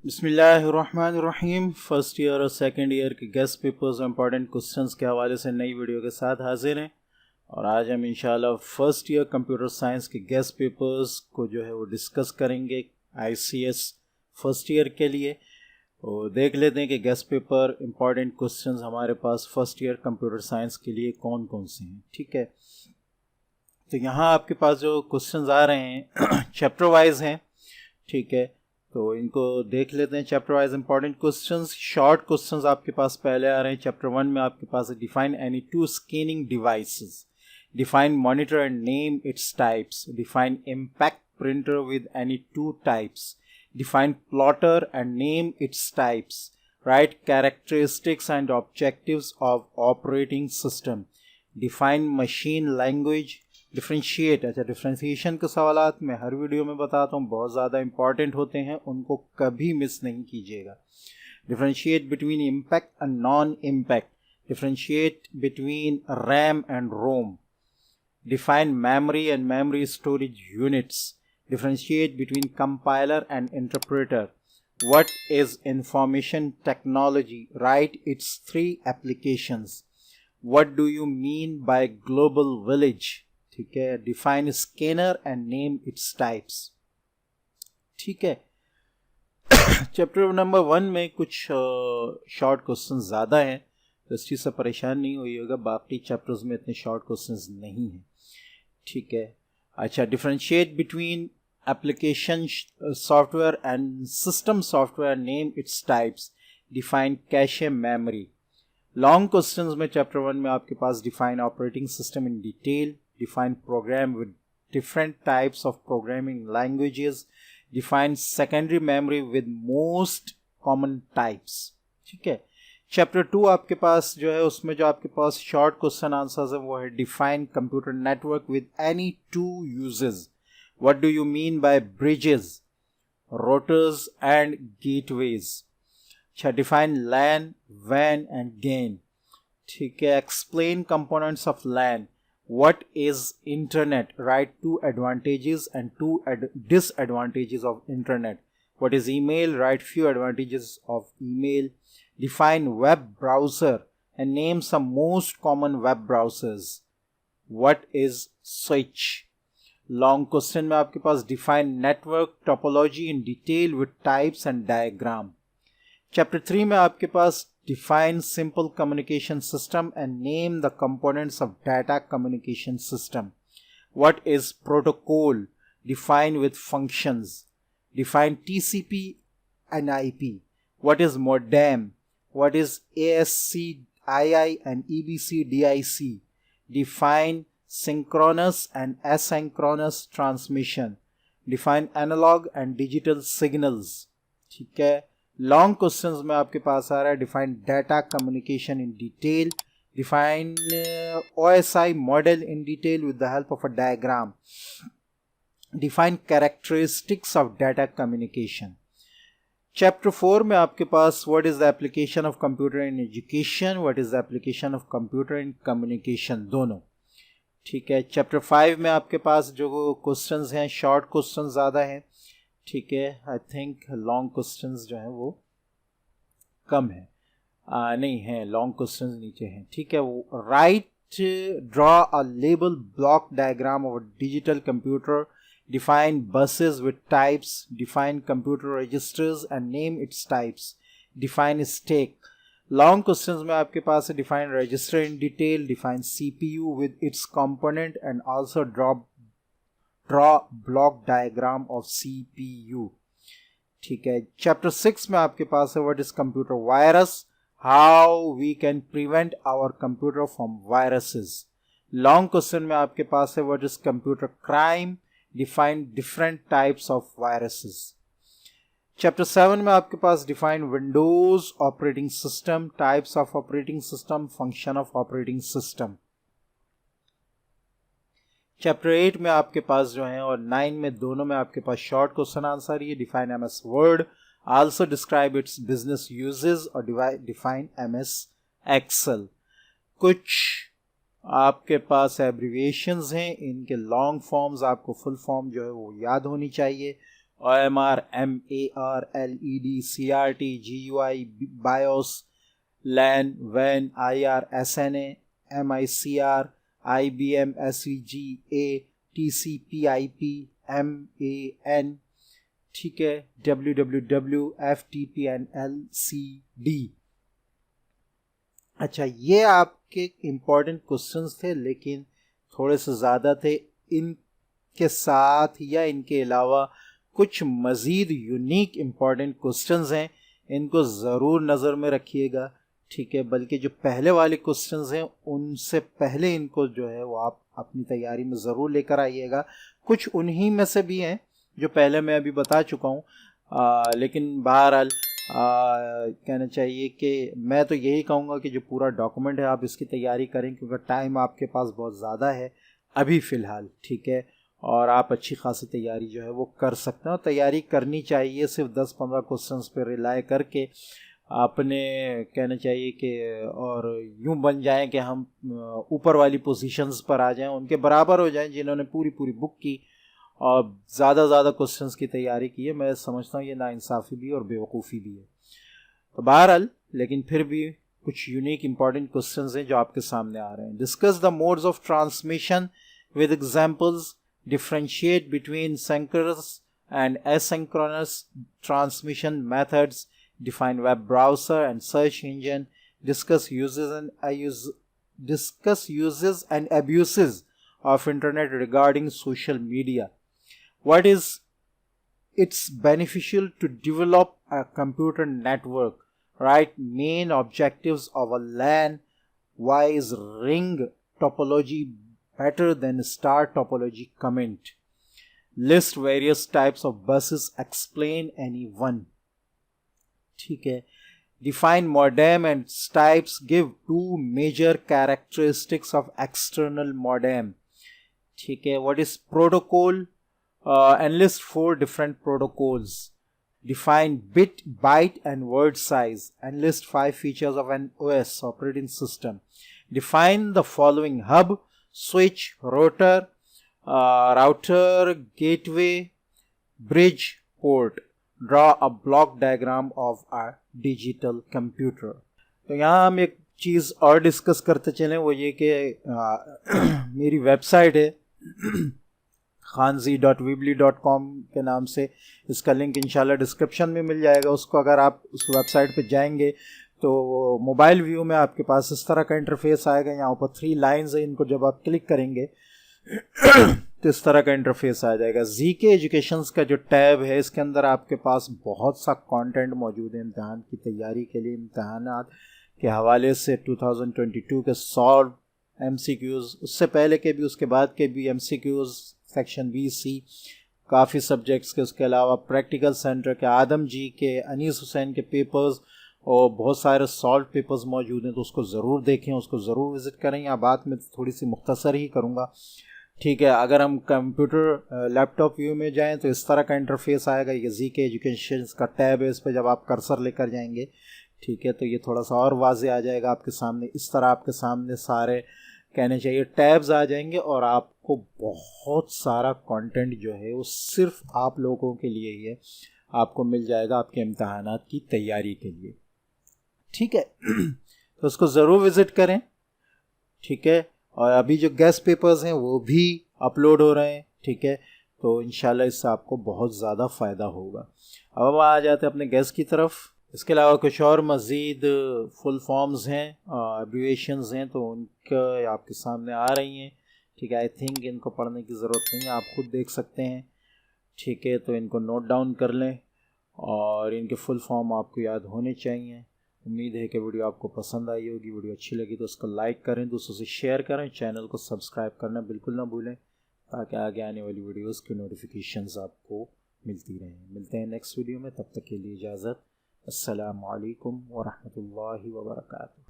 बिस्मिल्लाहिर्रहमानिर्रहीम। First year और second year के गेस्ट पेपर्स और इम्पॉर्टेंट क्वेश्चंस के हवाले से नई वीडियो के साथ हाजिर हैं। और आज हम इंशाल्लाह फर्स्ट ईयर कंप्यूटर साइंस के गेस्ट पेपर्स को जो है वो डिस्कस करेंगे आईसीएस फर्स्ट ईयर के लिए। तो देख लेते हैं कि गेस्ट पेपर इम्पॉर्टेंट क्वेश्चंस हमारे पास फर्स्ट ईयर कंप्यूटर साइंस के लिए कौन कौन से हैं। ठीक है, तो यहाँ आपके पास जो क्वेश्चंस आ रहे हैं चैप्टर वाइज हैं। ठीक है, तो इनको देख लेते हैं chapter wise important questions. Short questions आपके पास पहले आ रहे हैं। चैप्टर 1 में आपके पास define any two scanning devices, define monitor and name its types, define impact printer with any two types, define plotter and name its types, write characteristics and objectives of operating system, define machine language, differentiate. अच्छा, differentiation के सवालात मैं हर video में बताता हूँ, बहुत ज़्यादा important होते हैं, उनको कभी मिस नहीं कीजिएगा। Differentiate between impact and non impact, differentiate between RAM and ROM, define memory and memory storage units, differentiate between compiler and interpreter, what is information technology, write its 3 applications, what do you mean by global village, ठीक है, define scanner and name its types. ठीक है, chapter number 1 में कुछ short question ज़्यादा हैं, तो इस चीज़ से परेशान नहीं होइएगा, बाकी चैप्टर्स में इतने शॉर्ट क्वेश्चंस नहीं हैं। ठीक है, अच्छा, differentiate between application software and system software, name its types, define cache memory. Long questions में चैप्टर 1 में आपके पास define operating system in detail, define program with different types of programming languages, define secondary memory with most common types। ठीक है, chapter 2 आपके पास जो है उसमें जो आपके पास शॉर्ट क्वेश्चन आंसर्स है वो है define computer network with any two uses, what do you mean by bridges, routers and gateways. अच्छा, डिफाइन लैन, वैन एंड गेन। ठीक है, explain components of LAN, what is internet, write 2 advantages and 2 disadvantages of internet, what is email, write few advantages of email, define web browser and name some most common web browsers, what is switch। long question में आपके पास define network topology in detail with types and diagram। chapter 3 में आपके पास define simple communication system and name the components of data communication system, what is protocol, define with functions, define TCP and IP, what is modem, what is ASCII and EBCDIC, define synchronous and asynchronous transmission, define analog and digital signals। ठीक है, long questions में आपके पास आ रहा है define data communication in detail, define OSI model in detail with the help of a diagram, define characteristics of data communication. Chapter 4 में आपके पास what is the application of computer in education, what is the application of computer in communication, दोनों। ठीक है, chapter 5 में आपके पास जो questions हैं शॉर्ट क्वेश्चंस ज़्यादा हैं। ठीक है, आई थिंक लॉन्ग क्वेश्चंस जो हैं वो कम है, नहीं है, लॉन्ग क्वेश्चंस नीचे हैं। ठीक है, वो write draw a label block diagram of digital computer, define buses with types, define computer registers and name its types, define stack. Long questions में आपके पास है define register in detail, define CPU with its component and also draw block diagram of CPU। ठीक है, chapter 6 में आपके पास है what is computer virus, how we can prevent our computer from viruses. Long question में आपके पास है what is computer crime, define different types of viruses. Chapter 7 में आपके पास define Windows operating system, types of operating system, function of operating system. Chapter 8 में आपके पास जो है और 9 में दोनों में आपके पास शॉर्ट क्वेश्चन आंसर ये define MS word, also describe it's business uses और डिफाइन MS एक्सेल। कुछ आपके पास एब्रीविएशंस हैं, इनके लॉन्ग फॉर्म्स आपको फुल फॉर्म जो है वो याद होनी चाहिए, OMR, MARLED, CRT, GUI, BIOS, LAN, WAN, IR, SNA, MICR, IBM, SVGA, TCP/IP, MAN, ठीक है, WWW, FTP and LCD। अच्छा, ये आपके इम्पोर्टेंट क्वेश्चंस थे, लेकिन थोड़े से ज़्यादा थे। इनके साथ या इनके अलावा कुछ मज़ीद यूनिक इम्पॉर्टेंट क्वेश्चंस हैं, इनको ज़रूर नज़र में रखिएगा, ठीक है। बल्कि जो पहले वाले क्वेश्चंस हैं उनसे पहले इनको जो है वो आप अपनी तैयारी में ज़रूर लेकर आइएगा। कुछ उन्हीं में से भी हैं जो पहले मैं अभी बता चुका हूँ, लेकिन बहरहाल कहना चाहिए कि मैं तो यही कहूँगा कि जो पूरा डॉक्यूमेंट है आप इसकी तैयारी करें, क्योंकि टाइम आपके पास बहुत ज़्यादा है अभी फ़िलहाल, ठीक है। और आप अच्छी खासी तैयारी जो है वो कर सकते हैं, और तैयारी करनी चाहिए सिर्फ 10-15 क्वेश्चंस पर रिलाय करके। आपने कहना चाहिए कि और यूं बन जाएं कि हम ऊपर वाली पोजीशंस पर आ जाएं, उनके बराबर हो जाएं जिन्होंने पूरी पूरी बुक की और ज़्यादा क्वेश्चंस की तैयारी की है। मैं समझता हूँ ये नाइंसाफ़ी भी और बेवकूफ़ी भी है। तो बहरहाल, लेकिन फिर भी कुछ यूनिक इंपॉर्टेंट क्वेश्चंस हैं जो आपके सामने आ रहे हैं। Discuss the modes of transmission with examples, differentiate between synchronous and asynchronous transmission methods, define web browser and search engine, discuss uses and abuses of internet regarding social media. What is it's beneficial to develop a computer network, right? Main objectives of a LAN. Why is ring topology better than star topology? Comment. List various types of buses, explain any one. ठीक है. Define modem and its types, give two major characteristics of external modem. ठीक है. What is protocol? And list 4 different protocols. Define bit, byte and word size, and list 5 features of an OS operating system. Define the following: hub, switch, router, gateway, bridge, port. Draw a block diagram of a digital computer. तो यहाँ हम एक चीज़ और discuss करते चलें, वो ये कि मेरी वेबसाइट है khanzi.weebly.com के नाम से। इसका लिंक इंशाल्लाह डिस्क्रिप्शन में मिल जाएगा। उसको अगर आप उस वेबसाइट पे जाएंगे तो मोबाइल व्यू में आपके पास इस तरह का इंटरफेस आएगा। यहाँ ऊपर 3 लाइंस है, इनको जब आप क्लिक करेंगे तो इस तरह का इंटरफेस आ जाएगा। zeekay एजुकेशंस का जो टैब है, इसके अंदर आपके पास बहुत सा कंटेंट मौजूद है इम्तिहान की तैयारी के लिए। इम्तिहानात के हवाले से 2022 के सॉल्व MCQs, उससे पहले के भी उसके बाद के भी MCQs, सेक्शन BC, काफ़ी सब्जेक्ट्स के, उसके अलावा प्रैक्टिकल सेंटर के आदम जी के, अनीस हुसैन के पेपर्स और बहुत सारे सॉल्व पेपर्स मौजूद हैं। तो उसको ज़रूर देखें, उसको ज़रूर विज़िट करें। या बात में थोड़ी सी मुख्तसर ही करूँगा, ठीक है। अगर हम कंप्यूटर लैपटॉप व्यू में जाएं तो इस तरह का इंटरफेस आएगा। ये zeekay एजुकेशन का टैब है, इस पर जब आप कर्सर लेकर जाएंगे, ठीक है, तो ये थोड़ा सा और वाज़े आ जाएगा आपके सामने। इस तरह आपके सामने सारे कहने चाहिए टैब्स आ जाएंगे और आपको बहुत सारा कंटेंट जो है वो सिर्फ आप लोगों के लिए ही है, आपको मिल जाएगा आपके इम्तिहानात की तैयारी के लिए, ठीक है। तो उसको ज़रूर विज़िट करें, ठीक है। और अभी जो गेस्ट पेपर्स हैं वो भी अपलोड हो रहे हैं, ठीक है। तो इंशाल्लाह इससे आपको बहुत ज़्यादा फ़ायदा होगा। अब हम आ जाते हैं अपने गेस्ट की तरफ। इसके अलावा कुछ और मज़ीद फुल फॉर्म्स हैं, एब्रिविएशंस हैं, तो उनके आपके सामने आ रही हैं, ठीक है। आई थिंक इनको पढ़ने की ज़रूरत नहीं है, आप खुद देख सकते हैं, ठीक है। तो इनको नोट डाउन कर लें और इनके फुल फॉर्म आपको याद होने चाहिए। उम्मीद है कि वीडियो आपको पसंद आई होगी। वीडियो अच्छी लगी तो उसको लाइक करें, दूसरों से शेयर करें, चैनल को सब्सक्राइब करना बिल्कुल ना भूलें, ताकि आगे आने वाली वीडियोस की नोटिफिकेशंस आपको मिलती रहें। मिलते हैं नेक्स्ट वीडियो में, तब तक के लिए इजाज़त। अस्सलामु अलैकुम व रहमतुल्लाहि व बरकातुहू।